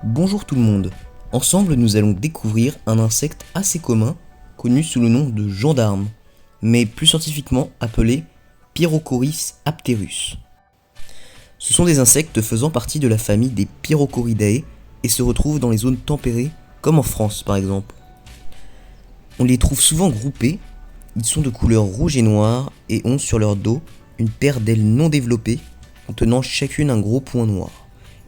Bonjour tout le monde. Ensemble, nous allons découvrir un insecte assez commun, connu sous le nom de gendarme, mais plus scientifiquement appelé Pyrrhocoris apterus. Ce sont des insectes faisant partie de la famille des Pyrrhocoridae et se retrouvent dans les zones tempérées, comme en France par exemple. On les trouve souvent groupés, ils sont de couleur rouge et noire et ont sur leur dos une paire d'ailes non développées contenant chacune un gros point noir.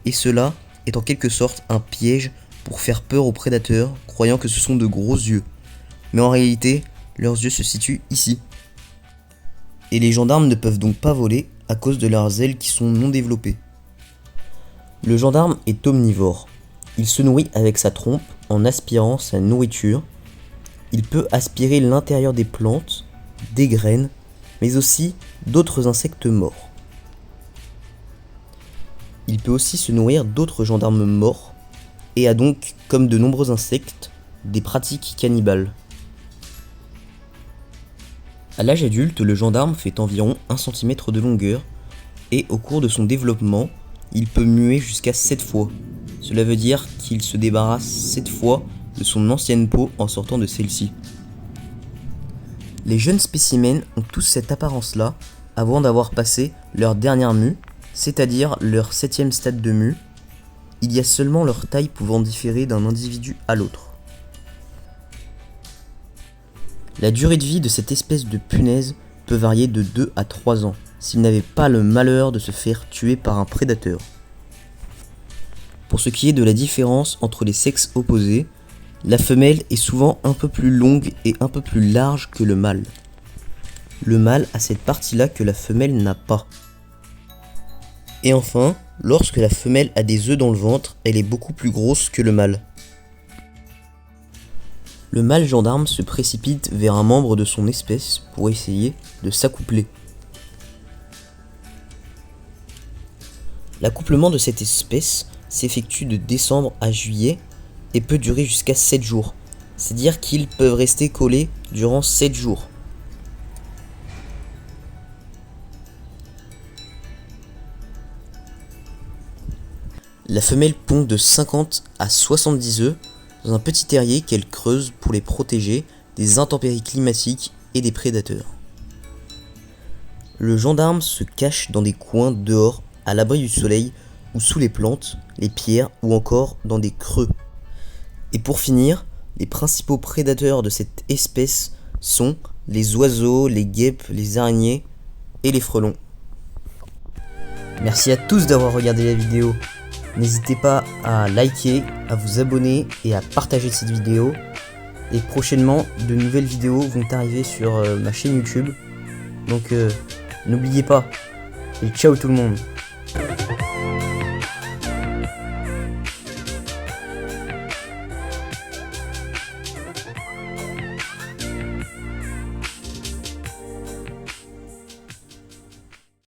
Et cela est en quelque sorte un piège pour faire peur aux prédateurs, croyant que ce sont de gros yeux. Mais en réalité, leurs yeux se situent ici. Et les gendarmes ne peuvent donc pas voler à cause de leurs ailes qui sont non développées. Le gendarme est omnivore. Il se nourrit avec sa trompe en aspirant sa nourriture. Il peut aspirer l'intérieur des plantes, des graines, mais aussi d'autres insectes morts. Il peut aussi se nourrir d'autres gendarmes morts et a donc, comme de nombreux insectes, des pratiques cannibales. À l'âge adulte, le gendarme fait environ 1 cm de longueur et au cours de son développement, il peut muer jusqu'à 7 fois. Cela veut dire qu'il se débarrasse 7 fois de son ancienne peau en sortant de celle-ci. Les jeunes spécimens ont tous cette apparence-là avant d'avoir passé leur dernière mue, c'est-à-dire leur 7e stade de mue. Il y a seulement leur taille pouvant différer d'un individu à l'autre. La durée de vie de cette espèce de punaise peut varier de 2 à 3 ans, s'il n'avait pas le malheur de se faire tuer par un prédateur. Pour ce qui est de la différence entre les sexes opposés, la femelle est souvent un peu plus longue et un peu plus large que le mâle. Le mâle a cette partie-là que la femelle n'a pas. Et enfin, lorsque la femelle a des œufs dans le ventre, elle est beaucoup plus grosse que le mâle. Le mâle gendarme se précipite vers un membre de son espèce pour essayer de s'accoupler. L'accouplement de cette espèce s'effectue de décembre à juillet et peut durer jusqu'à 7 jours. C'est-à-dire qu'ils peuvent rester collés durant 7 jours. La femelle pond de 50 à 70 œufs dans un petit terrier qu'elle creuse pour les protéger des intempéries climatiques et des prédateurs. Le gendarme se cache dans des coins dehors, à l'abri du soleil ou sous les plantes, les pierres ou encore dans des creux. Et pour finir, les principaux prédateurs de cette espèce sont les oiseaux, les guêpes, les araignées et les frelons. Merci à tous d'avoir regardé la vidéo. N'hésitez pas à liker, à vous abonner et à partager cette vidéo. Et prochainement, de nouvelles vidéos vont arriver sur ma chaîne YouTube. Donc n'oubliez pas. Et ciao tout le monde.